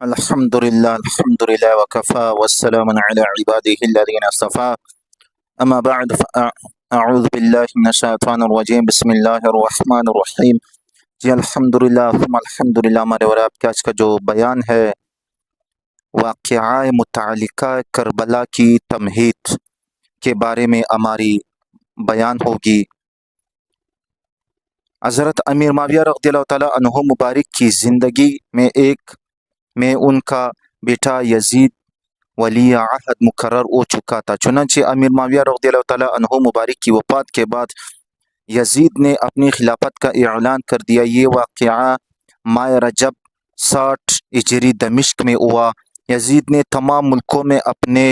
الحمد للہ وکفا والسلام علی عباده الذین اصطفى اما بعد اعوذ باللہ من الشیطان الرجیم بسم اللہ الرحمن الرحیم۔ جی الحمدللہ ثم الحمدللہ۔ ہمارے اور آپ کے آج کا جو بیان ہے واقعہ متعلقہ کربلا کی تمہید کے بارے میں ہماری بیان ہوگی۔ حضرت امیر معاویہ رضی اللہ تعالیٰ عنہ مبارک کی زندگی میں ان کا بیٹا یزید ولی عہد مقرر ہو چکا تھا۔ چنانچہ امیر معاویہ رضی اللہ تعالیٰ عنہ مبارک کی وفات کے بعد یزید نے اپنی خلافت کا اعلان کر دیا۔ یہ واقعہ ماہ رجب 60 ہجری دمشق میں ہوا۔ یزید نے تمام ملکوں میں اپنے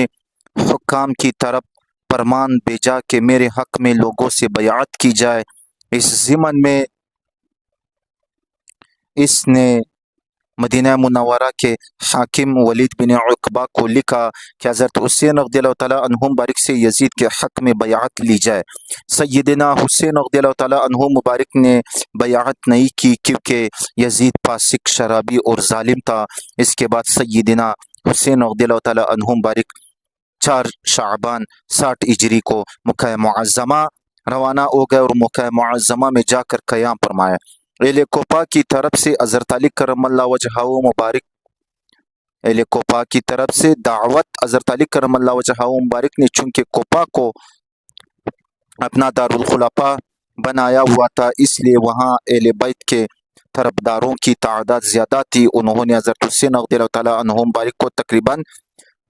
حکام کی طرف فرمان بھیجا کہ میرے حق میں لوگوں سے بیعت کی جائے۔ اس ضمن میں اس نے مدینہ منورہ کے حاکم ولید بن عقبہ کو لکھا کہ حضرت حسین رضی اللہ تعالیٰ عنہ مبارک سے یزید کے حق میں بیعت لی جائے۔ سیدنا حسین رضی اللہ تعالیٰ عنہ مبارک نے بیعت نہیں کی کیونکہ یزید فاسق، شرابی اور ظالم تھا۔ اس کے بعد سیدنا حسین رضی اللہ تعالیٰ عنہ مبارک 4 شعبان 60 ہجری کو مکہ معظمہ روانہ ہو گئے اور مکہ معظمہ میں جا کر قیام فرمایا۔ اہل کوفہ کی طرف سے حضرت علی کرم اللہ وجہہ مبارک اہل کوفہ کی طرف سے دعوت حضرت علی کرم اللہ وجہہ مبارک نے چونکہ کوفہ کو اپنا دارالخلافہ بنایا ہوا تھا، اس لیے وہاں اہل بیت کے طرفداروں کی تعداد زیادہ تھی۔ انہوں نے حضرت حسین رضی اللہ تعالیٰ عنہ مبارک کو تقریباً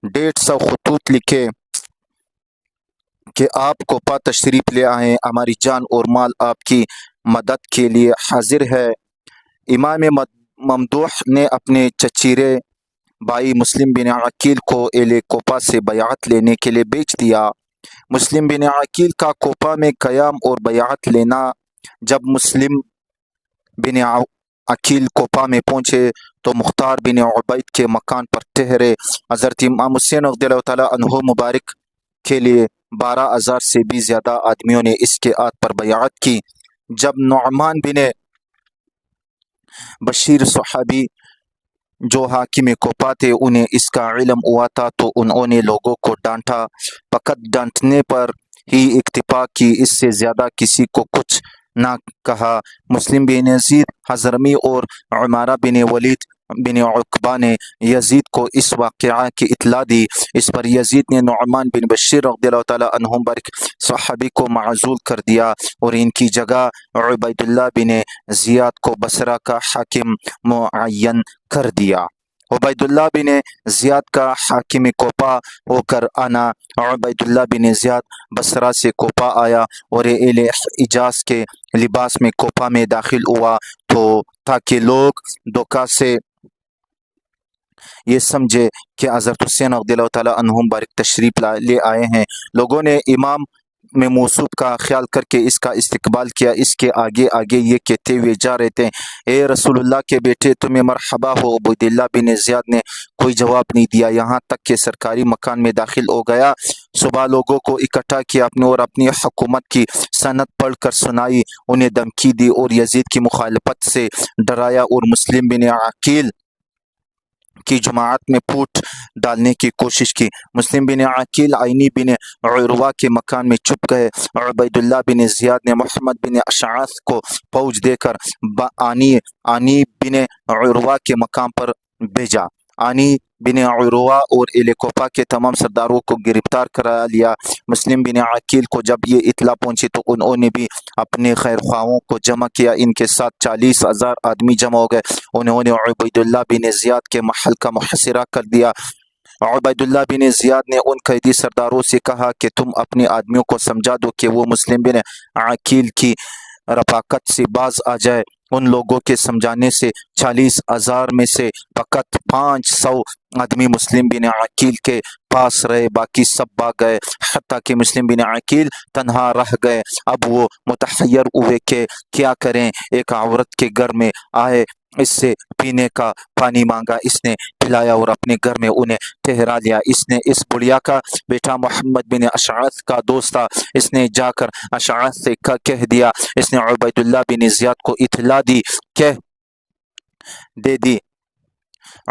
150 خطوط لکھے کہ آپ کوفہ تشریف لے آئیں، ہماری جان اور مال آپ کی مدد کے لیے حاضر ہے۔ امام ممدوح نے اپنے چچیرے بھائی مسلم بن عقیل کو اہل کوفہ سے بیعت لینے کے لیے بھیج دیا۔ مسلم بن عقیل کا کوفہ میں قیام اور بیعت لینا۔ جب مسلم بن عقیل کوفہ میں پہنچے تو مختار بن عبید کے مکان پر ٹھہرے۔ حضرت امام حسین رضی اللہ تعالیٰ عنہ مبارک کے لیے 12,000 سے بھی زیادہ آدمیوں نے اس کے ہاتھ پر بیعت کی۔ جب نعمان بن بشیر صحابی جو حاکم کوفہ تھے انہیں اس کا علم ہوا تھا تو انہوں نے لوگوں کو ڈانٹا، فقط ڈانٹنے پر ہی اکتفا کی، اس سے زیادہ کسی کو کچھ نہ کہا۔ مسلم بن یزید حضرمی اور عمارہ بن ولید بن عقبہ نے یزید کو اس واقعہ کی اطلاع دی۔ اس پر یزید نے نعمان بن بشیر رضی اللہ تعالیٰ عنہ مبارک صحابی کو معزول کر دیا اور ان کی جگہ عبید اللہ بن زیاد کو بصرہ کا حاکم معین کر دیا۔ عبید اللہ بن زیاد کا حاکم کوفہ ہو کر آنا۔ عبید اللہ بن زیاد بصرہ سے کوفہ آیا اور اہل حجاز کے لباس میں کوفہ میں داخل ہوا تو تاکہ لوگ دھوکہ سے یہ سمجھے کہ حضرت حسین رضی اللہ تعالیٰ عنہ مبارک تشریف لے آئے ہیں۔ لوگوں نے امام میں موصوف کا خیال کر کے اس کا استقبال کیا۔ اس کے آگے آگے یہ کہتے ہوئے جا رہے تھے، اے رسول اللہ کے بیٹے تمہیں مرحبا ہو۔ عبید اللہ بن زیاد نے کوئی جواب نہیں دیا، یہاں تک کہ سرکاری مکان میں داخل ہو گیا۔ صبح لوگوں کو اکٹھا کیا اپنے اور اپنی حکومت کی سند پڑھ کر سنائی، انہیں دھمکی دی اور یزید کی مخالفت سے ڈرایا اور مسلم بن عقیل کی جماعت میں پھوٹ ڈالنے کی کوشش کی۔ مسلم بن عقیل عینی بن عروہ کے مکان میں چھپ گئے۔ عبید اللہ بن زیاد نے محمد بن اشعث کو فوج دے کر عینی بن عروہ کے مقام پر بھیجا۔ عینی بن عروہ اور اہل کوفہ کے تمام سرداروں کو گرفتار کرا لیا۔ مسلم بن عقیل کو جب یہ اطلاع پہنچی تو انہوں نے بھی اپنے خیر خواہوں کو جمع کیا۔ ان کے ساتھ 40,000 آدمی جمع ہو گئے۔ انہوں نے عبید اللہ بن زیاد کے محل کا محاصرہ کر دیا۔ عبید اللہ بن زیاد نے ان قیدی سرداروں سے کہا کہ تم اپنے آدمیوں کو سمجھا دو کہ وہ مسلم بن عقیل کی رفاقت سے باز آ جائے۔ ان لوگوں کے سمجھانے سے 40,000 میں سے فقط 500 آدمی مسلم بن عقیل کے پاس رہے، باقی سب بھاگ گئے، حتیٰ کہ مسلم بن عقیل تنہا رہ گئے۔ اب وہ متحیر ہوئے کہ کیا کریں۔ ایک عورت کے گھر میں آئے، اس سے پینے کا پانی مانگا، اس نے پلایا اور اپنے گھر میں انہیں ٹھہرا لیا۔ اس نے اس بڑھیا کا بیٹا محمد بن اشعث کا دوست تھا، اس نے جا کر اشعث سے کہہ دیا۔ اس نے عبید اللہ بن زیاد کو اطلاع دی، کہہ دے دی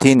3